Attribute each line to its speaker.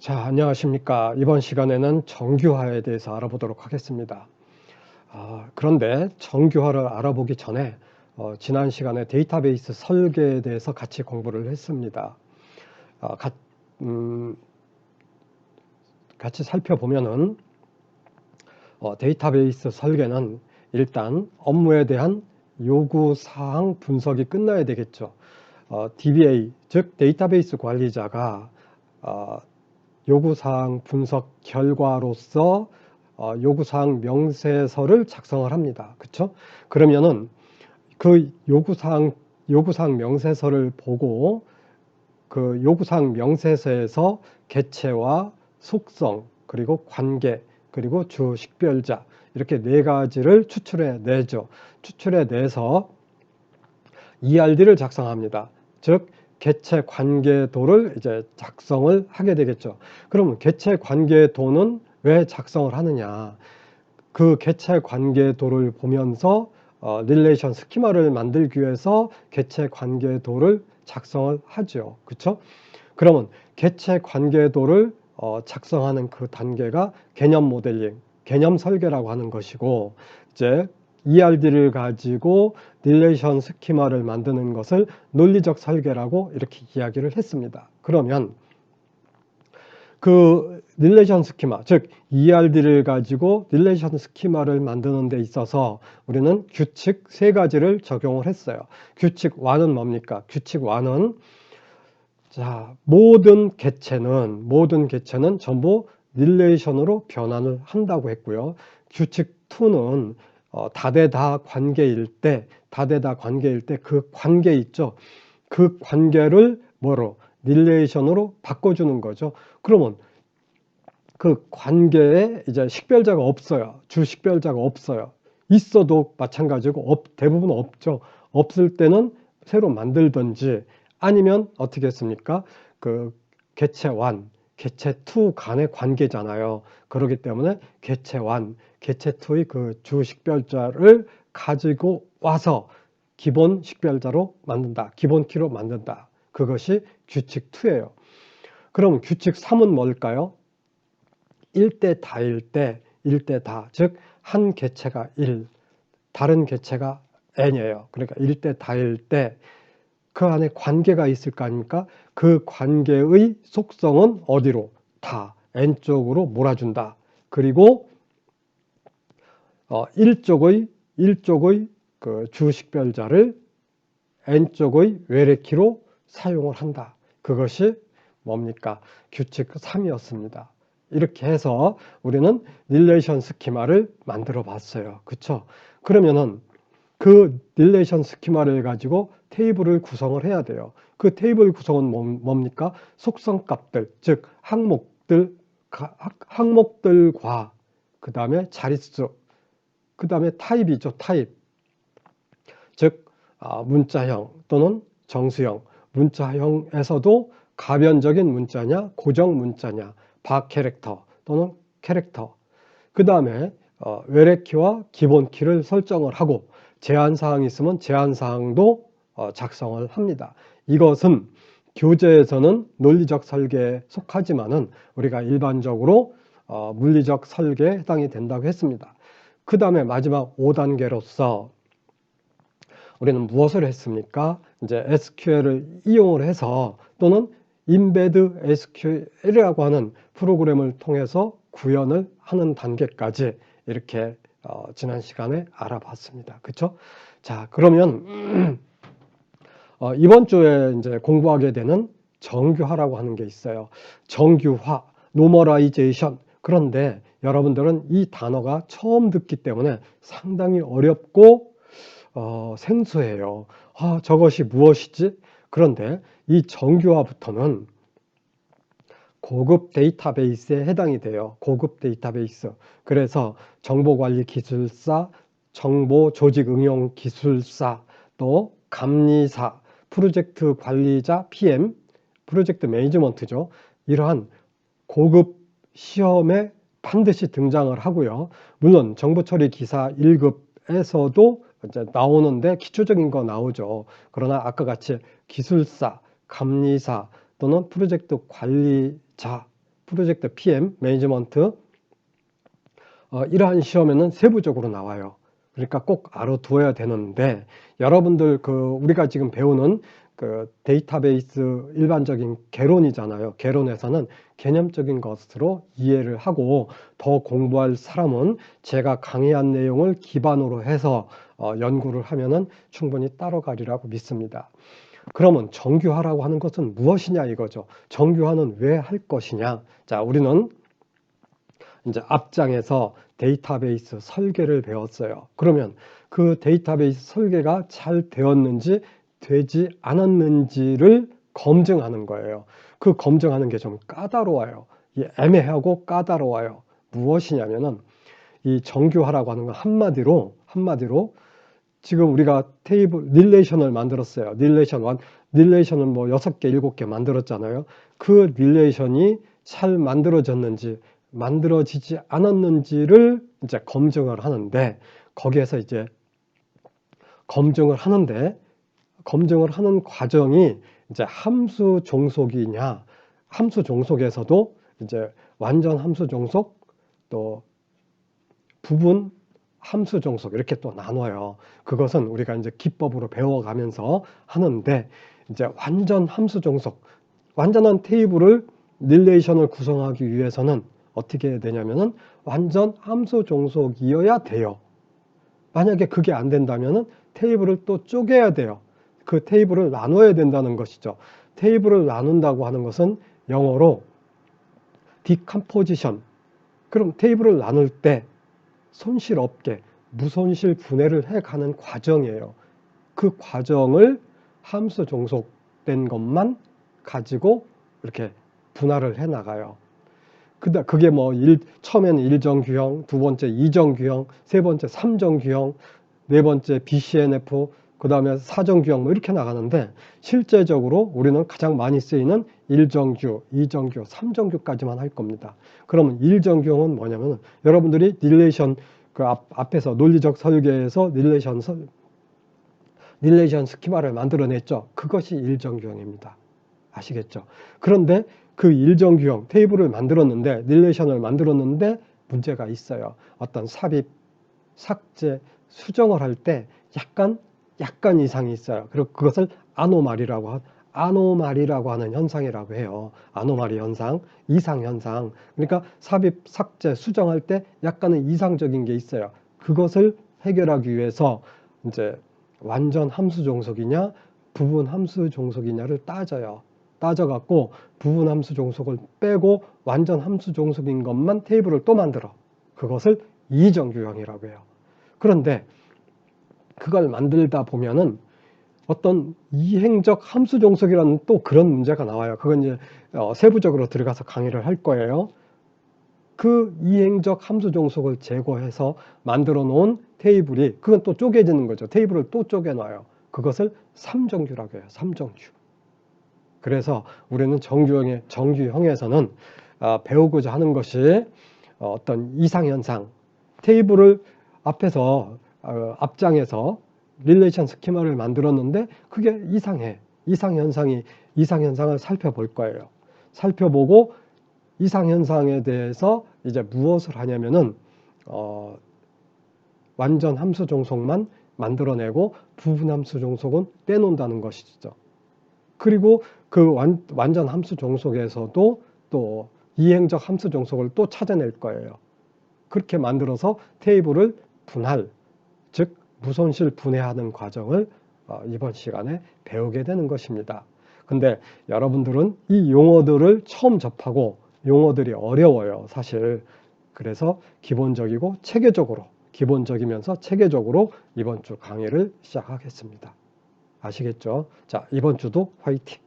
Speaker 1: 자, 안녕하십니까. 이번 시간에는 정규화에 대해서 알아보도록 하겠습니다. 그런데 정규화를 알아보기 전에 지난 시간에 데이터베이스 설계에 대해서 같이 공부를 했습니다. 아, 가- 음, 같이 살펴보면은 데이터베이스 설계는 일단 업무에 대한 요구사항 분석이 끝나야 되겠죠. DBA, 즉 데이터베이스 관리자가 요구사항 분석 결과로서 요구사항 명세서를 작성을 합니다. 그렇죠? 그러면은 그 요구사항 명세서를 보고 그 요구사항 명세서에서 개체와 속성 그리고 관계 그리고 주 식별자 이렇게 네 가지를 추출해 내죠. 추출해 내서 ERD를 작성합니다. 즉 개체 관계도를 이제 작성을 하게 되겠죠. 그러면 개체 관계도는 왜 작성을 하느냐? 그 개체 관계도를 보면서 릴레이션 스키마를 만들기 위해서 개체 관계도를 작성을 하죠. 그렇죠? 그러면 개체 관계도를 작성하는 그 단계가 개념 모델링, 개념 설계라고 하는 것이고, 이제 ERD를 가지고 릴레이션 스키마를 만드는 것을 논리적 설계라고 이렇게 이야기를 했습니다. 그러면 그 릴레이션 스키마, 즉 ERD를 가지고 릴레이션 스키마를 만드는 데 있어서 우리는 규칙 세 가지를 적용을 했어요. 규칙 1은 뭡니까? 규칙 1은 자, 모든 개체는 전부 릴레이션으로 변환을 한다고 했고요. 규칙 2는 다대다 관계일 때 그 관계 있죠. 그 관계를 뭐로? 릴레이션으로 바꿔주는 거죠. 그러면 그 관계에 이제 식별자가 없어요. 주 식별자가 없어요. 있어도 마찬가지고 대부분 없죠. 없을 때는 새로 만들든지 아니면 어떻게 했습니까? 그 개체 1, 개체 2 간의 관계잖아요. 그렇기 때문에 개체 1, 개체 2의 그 주 식별자를 가지고 와서 기본 식별자로 만든다. 기본 키로 만든다. 그것이 규칙 2예요. 그럼 규칙 3은 뭘까요? 1대 다일 때, 1대 다. 즉, 한 개체가 1, 다른 개체가 n이에요. 그러니까 1대 다일 때 그 안에 관계가 있을 거 아닙니까? 그 관계의 속성은 어디로? 다, n 쪽으로 몰아준다. 그리고 1쪽의 그 주식별자를 n쪽의 외래키로 사용을 한다. 그것이 뭡니까? 규칙 3이었습니다. 이렇게 해서 우리는 릴레이션 스키마를 만들어 봤어요. 그쵸? 그러면은 그 릴레이션 스키마를 가지고 테이블을 구성을 해야 돼요. 그 테이블 구성은 뭡니까? 속성 값들, 즉 항목들과 그 다음에 자릿수, 그 다음에 타입이죠. 타입. 즉 문자형 또는 정수형, 문자형에서도 가변적인 문자냐 고정 문자냐, 바 캐릭터 또는 캐릭터, 그 다음에 외래키와 기본키를 설정을 하고 제한사항이 있으면 제한사항도 작성을 합니다. 이것은 교재에서는 논리적 설계에 속하지만은 우리가 일반적으로 물리적 설계에 해당이 된다고 했습니다. 그 다음에 마지막 5단계로서 우리는 무엇을 했습니까? 이제 SQL을 이용을 해서 또는 인베드 SQL이라고 하는 프로그램을 통해서 구현을 하는 단계까지 이렇게 지난 시간에 알아봤습니다. 그렇죠? 자, 그러면 이번 주에 이제 공부하게 되는 정규화라고 하는 게 있어요. 정규화, 노멀라이제이션. 그런데 여러분들은 이 단어가 처음 듣기 때문에 상당히 어렵고 생소해요. 저것이 무엇이지? 그런데 이 정규화부터는 고급 데이터베이스에 해당이 돼요. 고급 데이터베이스. 그래서 정보관리기술사, 정보조직응용기술사, 또 감리사, 프로젝트 관리자 PM, 프로젝트 매니지먼트죠. 이러한 고급 시험에 반드시 등장을 하고요. 물론 정보처리 기사 1급에서도 이제 나오는데 기초적인 거 나오죠. 그러나 아까 같이 기술사, 감리사 또는 프로젝트 관리자, 프로젝트 PM, 매니지먼트 이러한 시험에는 세부적으로 나와요. 그러니까 꼭 알아두어야 되는데 여러분들 우리가 지금 배우는 데이터베이스 일반적인 개론이잖아요. 개론에서는 개념적인 것으로 이해를 하고 더 공부할 사람은 제가 강의한 내용을 기반으로 해서 연구를 하면은 충분히 따라가리라고 믿습니다. 그러면 정규화라고 하는 것은 무엇이냐 이거죠. 정규화는 왜 할 것이냐. 자, 우리는 이제 앞장에서 데이터베이스 설계를 배웠어요. 그러면 그 데이터베이스 설계가 잘 되었는지 되지 않았는지를 검증하는 거예요. 그 검증하는 게 좀 까다로워요. 애매하고 까다로워요. 무엇이냐면은 이 정규화라고 하는 건 한마디로 지금 우리가 릴레이션을 만들었어요. 릴레이션은 뭐 6개, 7개 만들었잖아요. 그 릴레이션이 잘 만들어졌는지 만들어지지 않았는지를 이제 검증을 하는데 거기에서 이제 검증을 하는 과정이 이제 함수 종속이냐, 함수 종속에서도 이제 완전 함수 종속 또 부분 함수 종속 이렇게 또 나눠요. 그것은 우리가 이제 기법으로 배워가면서 하는데 이제 완전 함수 종속, 완전한 테이블을 릴레이션을 구성하기 위해서는 어떻게 해야 되냐면은 완전 함수 종속이어야 돼요. 만약에 그게 안 된다면은 테이블을 또 쪼개야 돼요. 그 테이블을 나눠야 된다는 것이죠. 테이블을 나눈다고 하는 것은 영어로 디컴포지션. 그럼 테이블을 나눌 때 손실 없게 무손실 분해를 해가는 과정이에요. 그 과정을 함수 종속된 것만 가지고 이렇게 분할을 해 나가요. 그게 뭐 처음에는 1정규형, 두 번째 2정규형, 세 번째 3정규형, 네 번째 BCNF, 그 다음에 4정규형 뭐 이렇게 나가는데 실제적으로 우리는 가장 많이 쓰이는 1정규, 2정규, 3정규까지만 할 겁니다. 그러면 1정규형은 뭐냐면 여러분들이 릴레이션 앞에서 논리적 설계에서 릴레이션 스키마를 만들어냈죠. 그것이 1정규형입니다. 아시겠죠? 그런데 그 1정규형 테이블을 만들었는데 릴레이션을 만들었는데 문제가 있어요. 어떤 삽입, 삭제, 수정을 할 때 약간 이상이 있어요. 그리고 그것을 아노말리라고 하는 현상이라고 해요. 아노말리 현상, 이상 현상. 그러니까 삽입, 삭제, 수정할 때 약간의 이상적인 게 있어요. 그것을 해결하기 위해서 이제 완전 함수 종속이냐, 부분 함수 종속이냐를 따져갖고 부분 함수 종속을 빼고 완전 함수 종속인 것만 테이블을 또 만들어. 그것을 이정규형이라고 해요. 그런데 그걸 만들다 보면은 어떤 이행적 함수 종속이라는 또 그런 문제가 나와요. 그건 이제 세부적으로 들어가서 강의를 할 거예요. 그 이행적 함수 종속을 제거해서 만들어 놓은 테이블이 그건 또 쪼개지는 거죠. 테이블을 또 쪼개놔요. 그것을 3정규라고 해요. 3정규. 그래서 우리는 정규형에서는 배우고자 하는 것이 어떤 이상현상, 테이블을 앞장에서 릴레이션 스키마를 만들었는데 그게 이상해. 이상현상을 살펴볼 거예요. 살펴보고 이상현상에 대해서 이제 무엇을 하냐면은 완전 함수 종속만 만들어내고 부분 함수 종속은 떼놓는다는 것이죠. 그리고 그 완전 함수 종속에서도 또 이행적 함수 종속을 또 찾아낼 거예요. 그렇게 만들어서 테이블을 분할, 즉 무손실 분해하는 과정을 이번 시간에 배우게 되는 것입니다. 근데 여러분들은 이 용어들을 처음 접하고 용어들이 어려워요, 사실. 그래서 기본적이면서 체계적으로 이번 주 강의를 시작하겠습니다. 아시겠죠? 자, 이번 주도 화이팅!